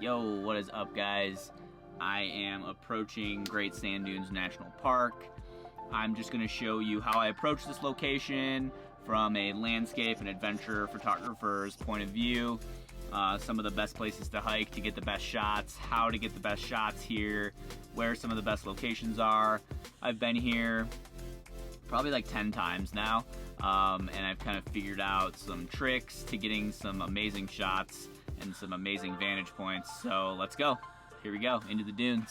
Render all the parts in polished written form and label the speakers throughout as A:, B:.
A: Yo, what is up, guys? I am approaching Great Sand Dunes National Park. I'm just going to show you how I approach this location from a landscape and adventure photographer's point of view. Some of the best places to hike to get the best shots, how to get the best shots here, where some of the best locations are. I've been here probably like 10 times now, and I've kind of figured out some tricks to getting some amazing shots and some amazing vantage points. So let's go. Here we go, into the dunes.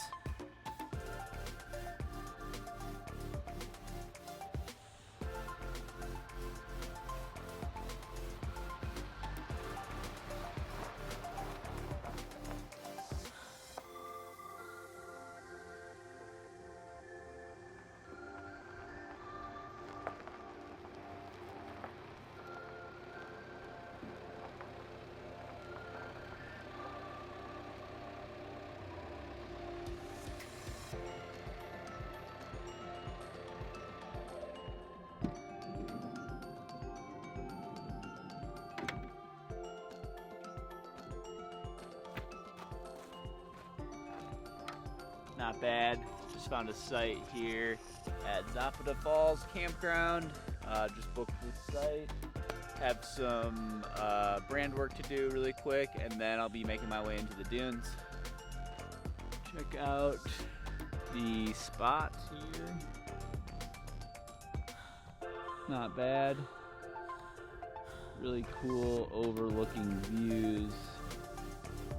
A: Not bad. Just found a site here at Zapata Falls Campground. Just booked this site. Have some brand work to do really quick, and then I'll be making my way into the dunes. Check out the spots here. Not bad. Really cool overlooking views.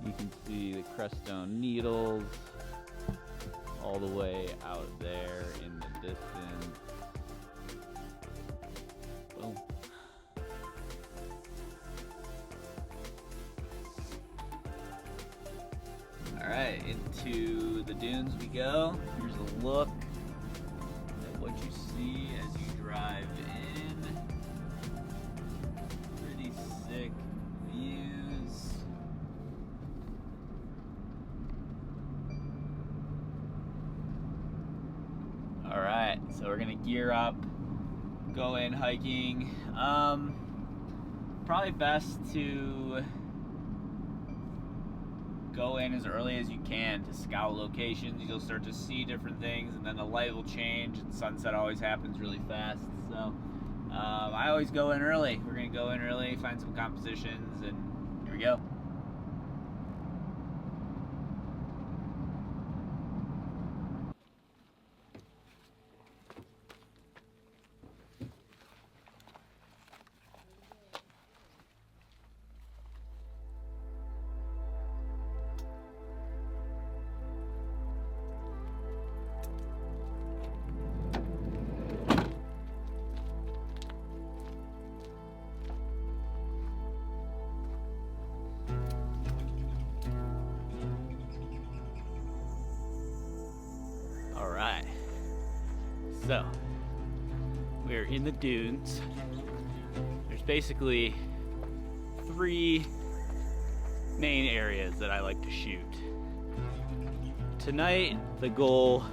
A: You can see the Crestone Needles all the way out there in the distance. Boom. All right, into the dunes we go. Here's a look at what you see as you drive in. Pretty sick views. All right, so we're gonna gear up, go in hiking. Probably best to go in as early as you can to scout locations. You'll start to see different things, and then the light will change, and sunset always happens really fast. So I always go in early. We're gonna go in early, find some compositions, and here we go. Alright, so we're in the dunes. There's basically three main areas that I like to shoot. Tonight, the goal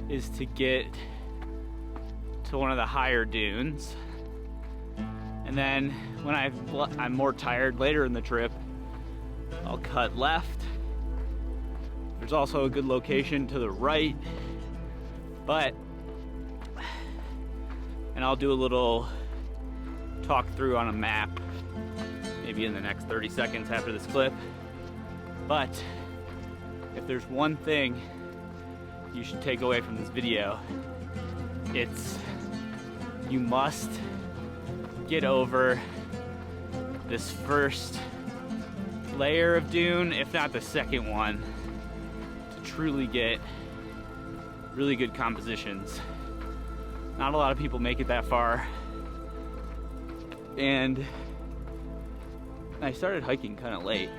A: is to get to one of the higher dunes. And then when I'm more tired later in the trip, I'll cut left. There's also a good location to the right, and I'll do a little talk through on a map maybe in the next 30 seconds after this clip. But if there's one thing you should take away from this video, it's you must get over this first layer of dune, if not the second one, truly get really good compositions. Not a lot of people make it that far, and I started hiking kind of late,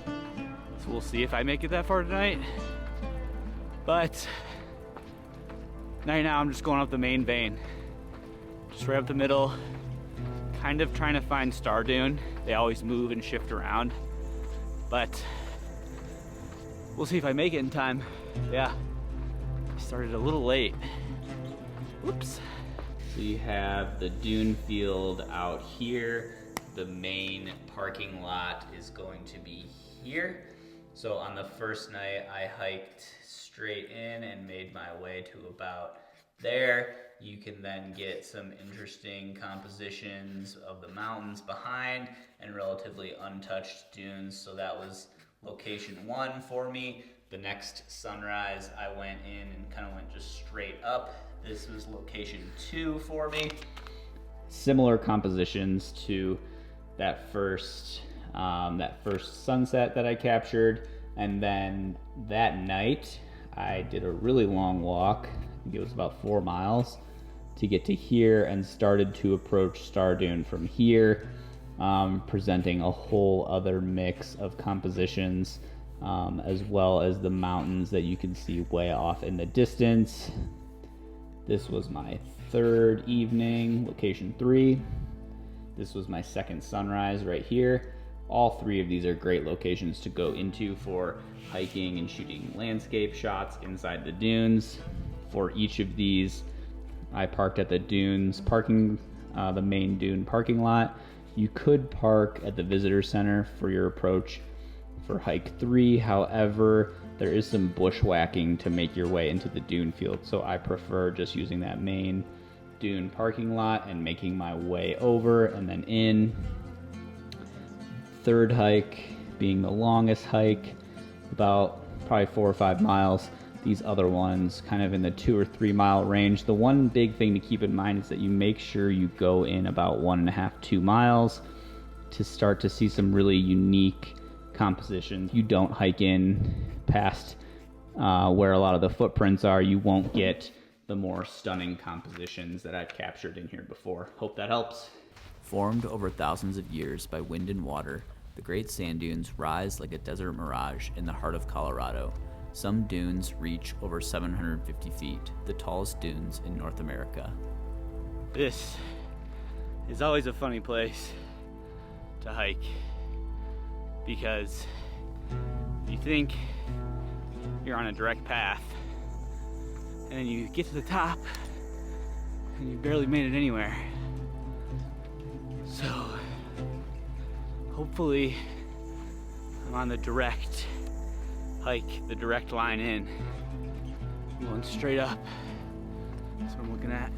A: so we'll see if I make it that far tonight. But right now I'm just going up the main vein, just right up the middle, kind of trying to find Star Dune. They always move and shift around, but we'll see if I make it in time. Yeah, I started a little late. Whoops. So you have the dune field out here. The main parking lot is going to be here. So on the first night, I hiked straight in and made my way to about there. You can then get some interesting compositions of the mountains behind and relatively untouched dunes. So that was location 1 for me. The next sunrise, I went in and kind of went just straight up. This was location 2 for me. Similar compositions to that first sunset that I captured. And then that night I did a really long walk. I think it was about 4 miles to get to here, and started to approach Star Dune from here, presenting a whole other mix of compositions, as well as the mountains that you can see way off in the distance. This was my 3rd evening, location 3. This was my 2nd sunrise right here. All 3 of these are great locations to go into for hiking and shooting landscape shots inside the dunes. For each of these, I parked at the dunes parking, the main dune parking lot. You could park at the visitor center for your approach for hike 3. However, there is some bushwhacking to make your way into the dune field, so I prefer just using that main dune parking lot and making my way over and then in. 3rd hike being the longest hike, about probably 4 or 5 miles. These other ones kind of in the 2 or 3 mile range. The one big thing to keep in mind is that you make sure you go in about 1.5 to 2 miles to start to see some really unique compositions. You don't hike in past where a lot of the footprints are. You won't get the more stunning compositions that I've captured in here before. Hope that helps. Formed over thousands of years by wind and water, the Great Sand Dunes rise like a desert mirage in the heart of Colorado. Some dunes reach over 750 feet, the tallest dunes in North America. This is always a funny place to hike because you think you're on a direct path and then you get to the top and you barely made it anywhere. So hopefully I'm on the direct hike, the direct line in. I'm going straight up. That's what I'm looking at.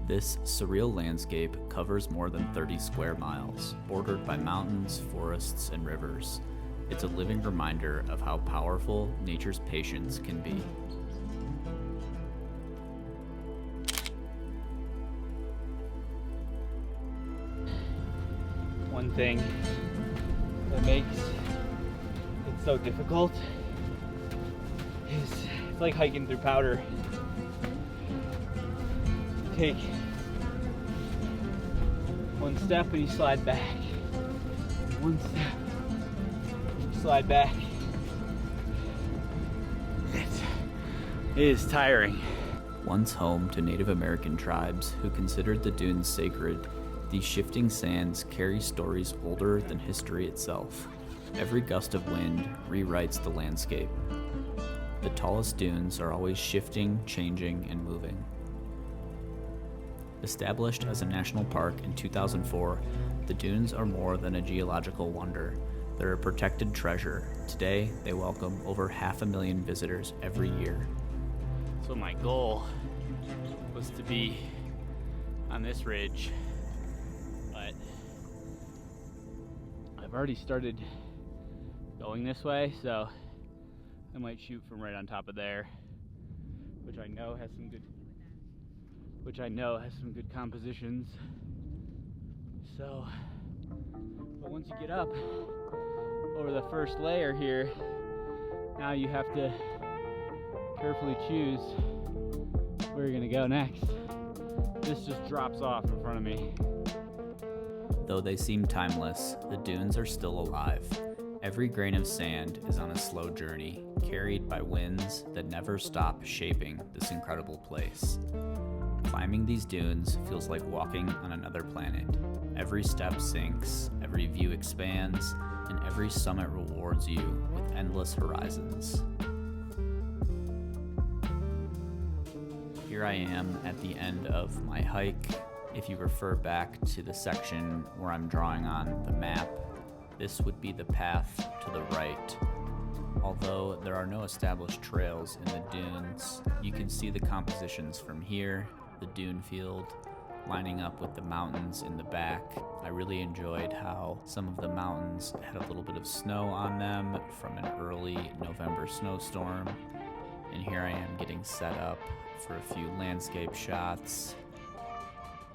A: This surreal landscape covers more than 30 square miles, bordered by mountains, forests, and rivers. It's a living reminder of how powerful nature's patience can be. One thing that makes it so difficult is it's like hiking through powder. You take one step and you slide back. One step, you slide back. It is tiring. Once home to Native American tribes who considered the dunes sacred, these shifting sands carry stories older than history itself. Every gust of wind rewrites the landscape. The tallest dunes are always shifting, changing, and moving. Established as a national park in 2004, the dunes are more than a geological wonder. They're a protected treasure. Today, they welcome over 500,000 visitors every year. So my goal was to be on this ridge, but I've already started going this way, so I might shoot from right on top of there, which I know has some good compositions. So, but once you get up over the first layer here, now you have to carefully choose where you're gonna go next. This just drops off in front of me. Though they seem timeless, the dunes are still alive. Every grain of sand is on a slow journey, carried by winds that never stop shaping this incredible place. Climbing these dunes feels like walking on another planet. Every step sinks, every view expands, and every summit rewards you with endless horizons. Here I am at the end of my hike. If you refer back to the section where I'm drawing on the map,
B: This would be the path to the right. Although there are no established trails in the dunes, you can see the compositions from here, the dune field, lining up with the mountains in the back. I really enjoyed how some of the mountains had a little bit of snow on them from an early November snowstorm. And here I am getting set up for a few landscape shots.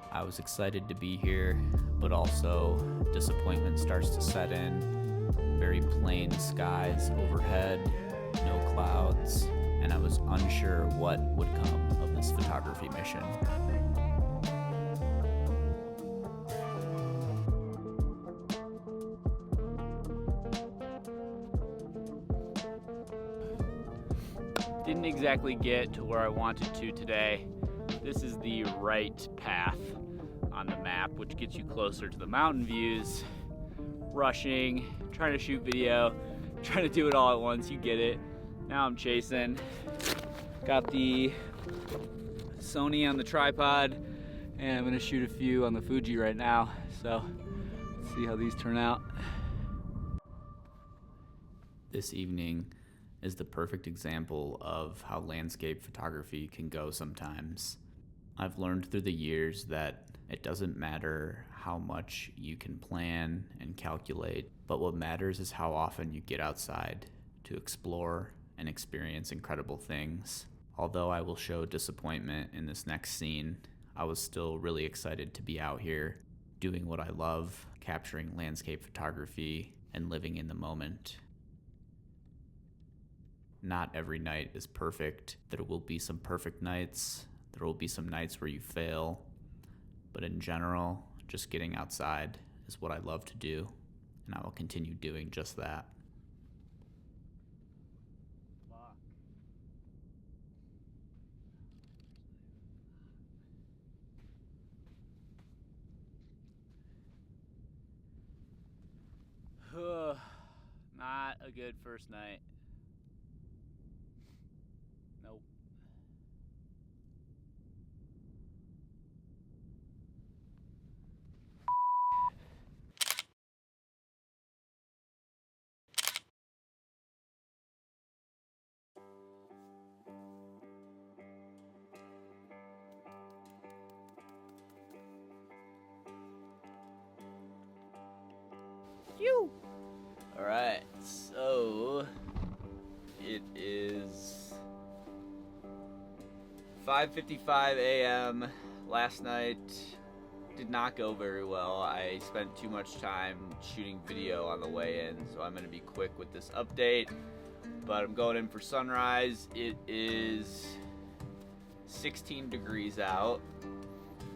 B: I was excited to be here, but also disappointment starts to set in. Very plain skies overhead, no clouds, and I was unsure what would come of this photography mission.
A: Didn't exactly get to where I wanted to today. This is the right path on the map, which gets you closer to the mountain views. Rushing, trying to shoot video, trying to do it all at once, you get it. Now I'm chasing. Got the Sony on the tripod, and I'm gonna shoot a few on the Fuji right now. So, let's see how these turn out.
B: This evening is the perfect example of how landscape photography can go sometimes. I've learned through the years that it doesn't matter how much you can plan and calculate, but what matters is how often you get outside to explore and experience incredible things. Although I will show disappointment in this next scene, I was still really excited to be out here doing what I love, capturing landscape photography and living in the moment. Not every night is perfect. There will be some perfect nights. There will be some nights where you fail. But in general, just getting outside is what I love to do, and I will continue doing just that.
A: Not a good first night. Nope. Phew. All right, so it is 5:55 a.m. Last night did not go very well. I spent too much time shooting video on the way in, so I'm going to be quick with this update. But I'm going in for sunrise. It is 16 degrees out,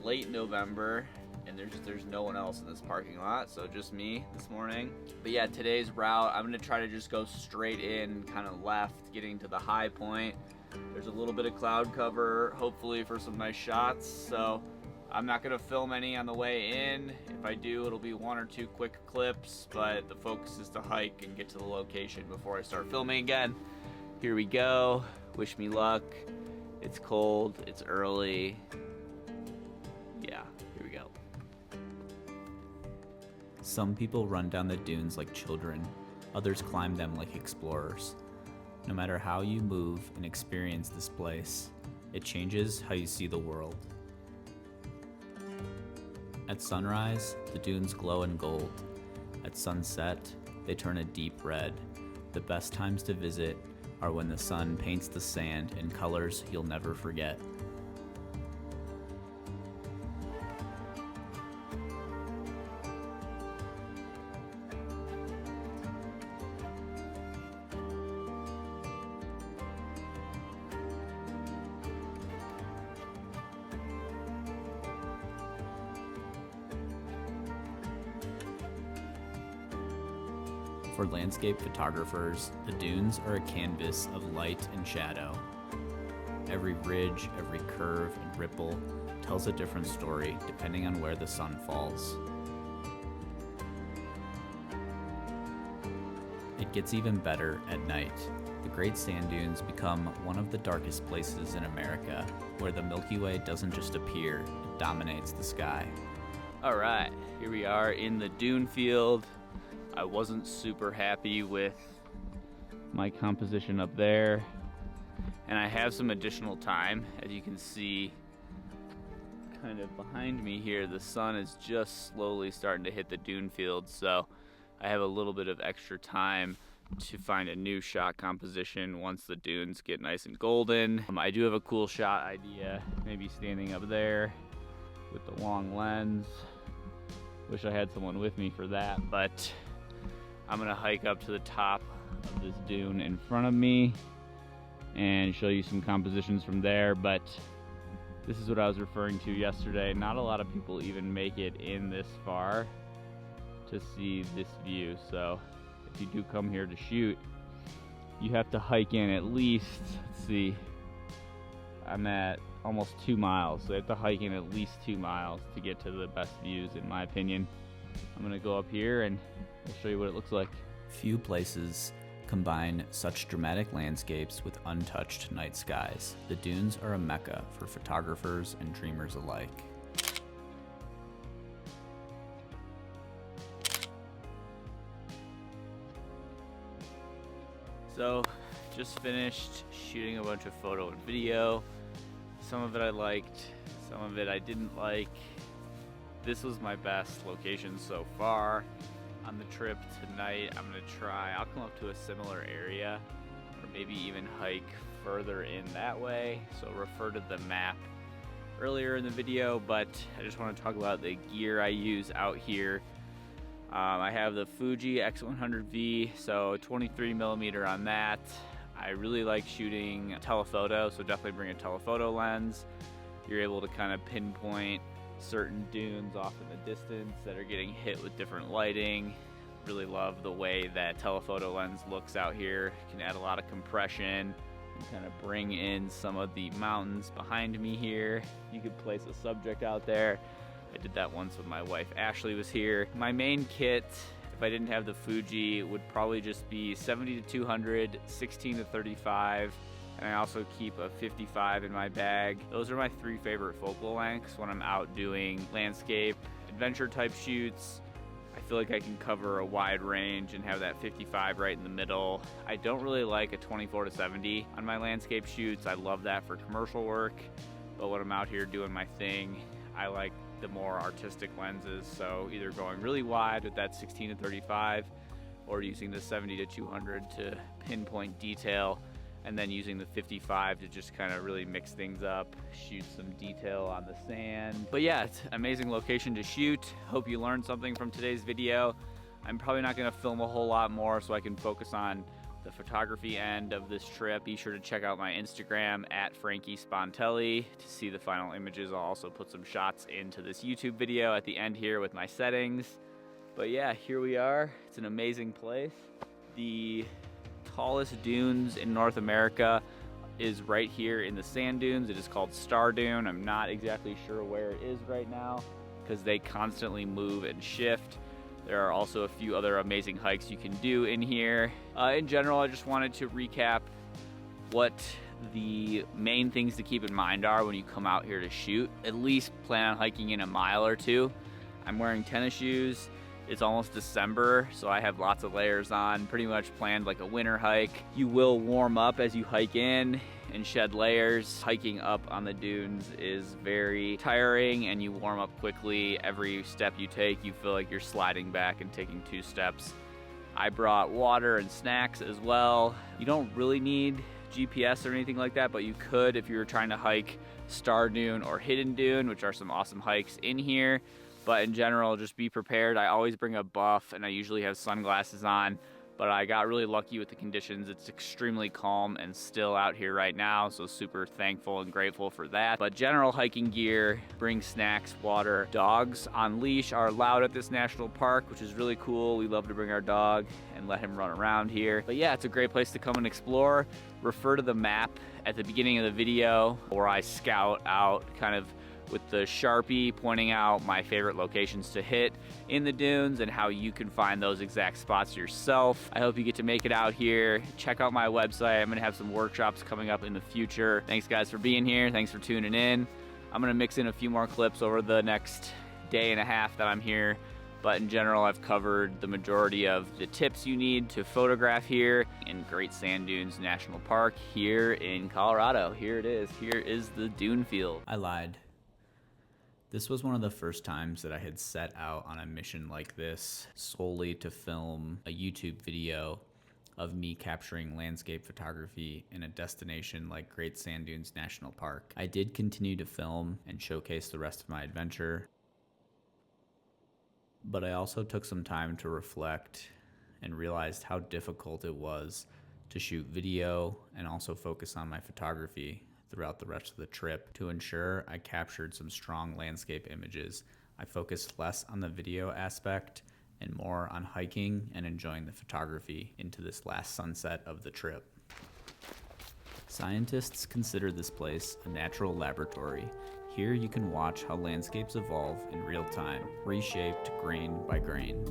A: late November, and there's no one else in this parking lot, so just me this morning. But yeah, today's route, I'm gonna try to just go straight in, kind of left, getting to the high point. There's a little bit of cloud cover, hopefully for some nice shots, so I'm not gonna film any on the way in. If I do, it'll be 1 or 2 quick clips, but the focus is to hike and get to the location before I start filming again. Here we go, wish me luck. It's cold, it's early. Yeah, here we go.
B: Some people run down the dunes like children, others climb them like explorers. No matter how you move and experience this place, it changes how you see the world. At sunrise, the dunes glow in gold. At sunset, they turn a deep red. The best times to visit are when the sun paints the sand in colors you'll never forget. For landscape photographers, the dunes are a canvas of light and shadow. Every ridge, every curve and ripple tells a different story depending on where the sun falls. It gets even better at night. The Great Sand Dunes become one of the darkest places in America, where the Milky Way doesn't just appear, it dominates the sky.
A: All right, here we are in the dune field. I wasn't super happy with my composition up there. And I have some additional time. As you can see, kind of behind me here, the sun is just slowly starting to hit the dune field, so I have a little bit of extra time to find a new shot composition once the dunes get nice and golden. I do have a cool shot idea, maybe standing up there with the long lens. Wish I had someone with me for that, but I'm gonna hike up to the top of this dune in front of me and show you some compositions from there. But this is what I was referring to yesterday. Not a lot of people even make it in this far to see this view. So if you do come here to shoot, you have to hike in at least, let's see, I'm at almost 2 miles. So you have to hike in at least 2 miles to get to the best views, in my opinion. I'm gonna go up here and I'll show you what it looks like.
B: Few places combine such dramatic landscapes with untouched night skies. The dunes are a mecca for photographers and dreamers alike.
A: So, just finished shooting a bunch of photo and video. Some of it I liked, some of it I didn't like. This was my best location so far. On the trip tonight, I'll come up to a similar area, or maybe even hike further in that way. So refer to the map earlier in the video, but I just want to talk about the gear I use out here. I have the Fuji X100V, so 23mm on that. I really like shooting telephoto, so definitely bring a telephoto lens. You're able to kind of pinpoint certain dunes off in the distance that are getting hit with different lighting. Really love the way that telephoto lens looks out here. Can add a lot of compression and kind of bring in some of the mountains behind me here. You could place a subject out there. I did that once when my wife Ashley was here. My main kit, if I didn't have the Fuji, would probably just be 70-200, 16-35, and I also keep a 55 in my bag. Those are my 3 favorite focal lengths when I'm out doing landscape, adventure type shoots. I feel like I can cover a wide range and have that 55 right in the middle. I don't really like a 24-70 on my landscape shoots. I love that for commercial work, but when I'm out here doing my thing, I like the more artistic lenses, so either going really wide with that 16-35 or using the 70-200 to pinpoint detail, and then using the 55 to just kind of really mix things up, shoot some detail on the sand. But yeah, it's an amazing location to shoot. Hope you learned something from today's video. I'm probably not gonna film a whole lot more so I can focus on the photography end of this trip. Be sure to check out my Instagram at Frankie Spontelli to see the final images. I'll also put some shots into this YouTube video at the end here with my settings. But yeah, here we are. It's an amazing place. The tallest dunes in North America is right here in the sand dunes. It is called Star Dune. I'm not exactly sure where it is right now because they constantly move and shift. There are also a few other amazing hikes you can do in here. In general, I just wanted to recap what the main things to keep in mind are when you come out here to shoot. At least plan on hiking in a mile or 2. I'm wearing tennis shoes. It's almost December, so I have lots of layers on, pretty much planned like a winter hike. You will warm up as you hike in and shed layers. Hiking up on the dunes is very tiring and you warm up quickly. Every step you take, you feel like you're sliding back and taking 2 steps. I brought water and snacks as well. You don't really need GPS or anything like that, but you could if you were trying to hike Star Dune or Hidden Dune, which are some awesome hikes in here. But in general, just be prepared. I always bring a buff and I usually have sunglasses on, but I got really lucky with the conditions. It's extremely calm and still out here right now, so super thankful and grateful for that. But general hiking gear, bring snacks, water. Dogs on leash are allowed at this national park, which is really cool. We love to bring our dog and let him run around here. But yeah, it's a great place to come and explore. Refer to the map at the beginning of the video where I scout out kind of with the Sharpie pointing out my favorite locations to hit in the dunes and how you can find those exact spots yourself. I hope you get to make it out here. Check out my website. I'm gonna have some workshops coming up in the future. Thanks guys for being here. Thanks for tuning in. I'm gonna mix in a few more clips over the next day and a half that I'm here but in general, I've covered the majority of the tips you need to photograph here in Great Sand Dunes National Park here in Colorado. Here it is. Here is the dune field.
B: I lied. This was one of the first times that I had set out on a mission like this solely to film a YouTube video of me capturing landscape photography in a destination like Great Sand Dunes National Park. I did continue to film and showcase the rest of my adventure, but I also took some time to reflect and realized how difficult it was to shoot video and also focus on my photography throughout the rest of the trip. To ensure I captured some strong landscape images, I focused less on the video aspect and more on hiking and enjoying the photography into this last sunset of the trip. Scientists consider this place a natural laboratory. Here you can watch how landscapes evolve in real time, reshaped grain by grain.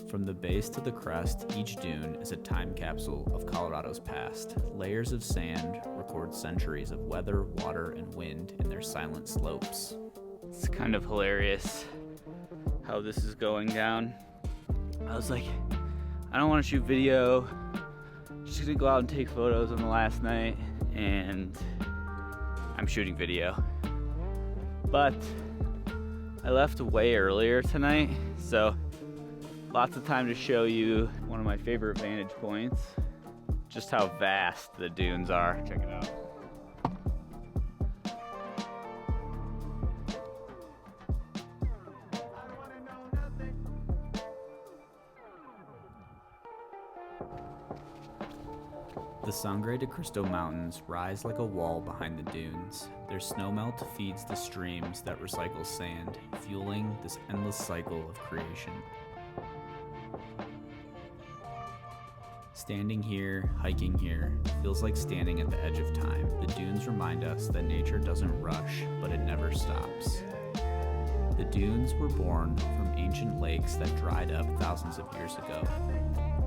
B: From the base to the crest, each dune is a time capsule of Colorado's past. Layers of sand record centuries of weather, water, and wind in their silent slopes.
A: It's kind of hilarious how this is going down. I was like, I don't want to shoot video, just gonna go out and take photos on the last night, and I'm shooting video. But I left way earlier tonight, so lots of time to show you one of my favorite vantage points, just how vast the dunes are. Check it out.
B: The Sangre de Cristo Mountains rise like a wall behind the dunes. Their snowmelt feeds the streams that recycle sand, fueling this endless cycle of creation. Standing here, hiking here, feels like standing at the edge of time. The dunes remind us that nature doesn't rush, but it never stops. The dunes were born from ancient lakes that dried up thousands of years ago.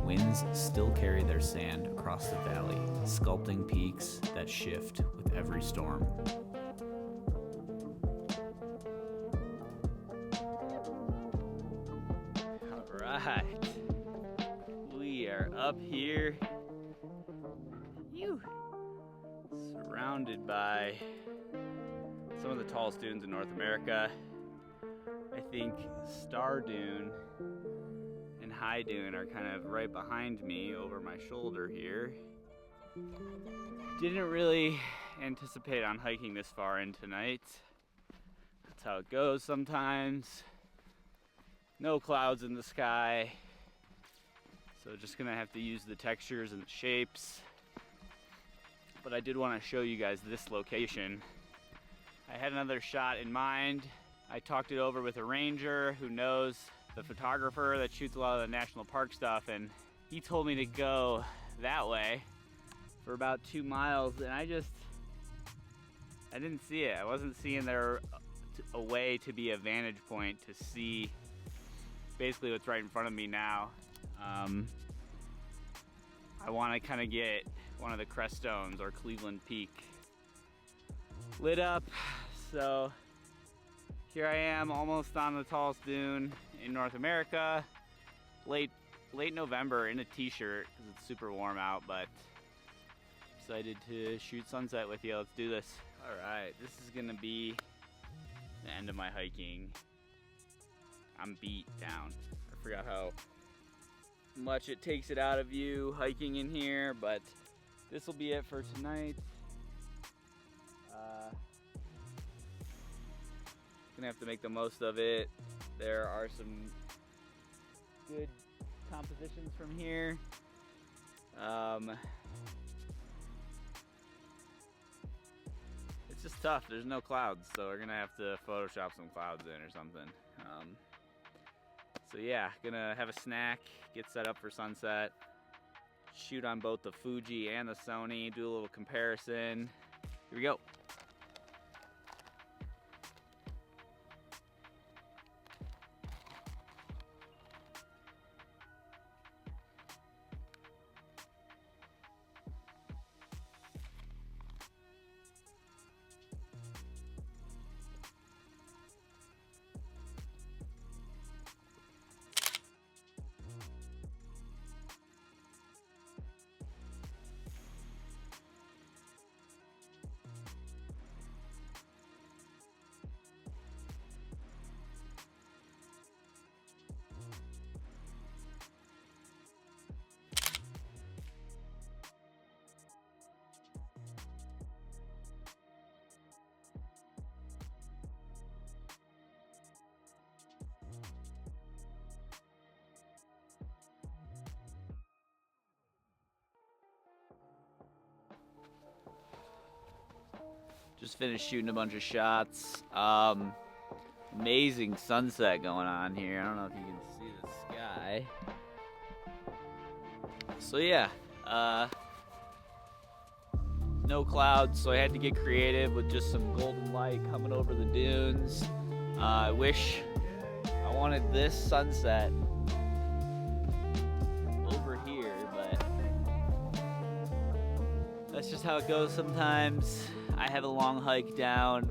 B: Winds still carry their sand across the valley, sculpting peaks that shift with every storm.
A: All right, we are up here, surrounded by some of the tallest dunes in North America. I think Star Dune and High Dune are kind of right behind me over my shoulder here. Didn't really anticipate on hiking this far in tonight. That's how it goes sometimes. No clouds in the sky, so just gonna have to use the textures and the shapes. But I did want to show you guys this location. I had another shot in mind. I talked it over with a ranger who knows the photographer that shoots a lot of the national park stuff, and he told me to go that way for about 2 miles, and I didn't see it. I wasn't seeing there a way to be a vantage point to see basically what's right in front of me now. I want to kind of get one of the crest stones or Cleveland Peak lit up, so here I am, almost on the tallest dune in North America. Late November in a t-shirt because it's super warm out, but excited to shoot sunset with you. Let's do this. All right, this is gonna be the end of my hiking. I'm beat down. I forgot how much it takes it out of you hiking in here, but this will be it for tonight. Gonna have to make the most of it. There are some good compositions from here. It's just tough. There's no clouds, so we're gonna have to Photoshop some clouds in or something. So yeah, gonna have a snack, get set up for sunset, shoot on both the Fuji and the Sony, do a little comparison. Here we go. Just finished shooting a bunch of shots. Amazing sunset going on here. I don't know if you can see the sky. So yeah, no clouds, so I had to get creative with just some golden light coming over the dunes. I wish I wanted this sunset over here, but that's just how it goes sometimes. I have a long hike down.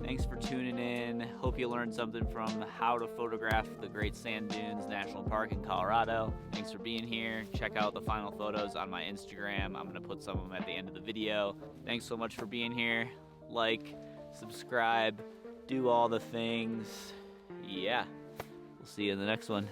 A: Thanks for tuning in. Hope you learned something from how to photograph the Great Sand Dunes National Park in Colorado. Thanks for being here. Check out the final photos on my Instagram. I'm gonna put some of them at the end of the video. Thanks so much for being here. Like, subscribe, do all the things. Yeah, we'll see you in the next one.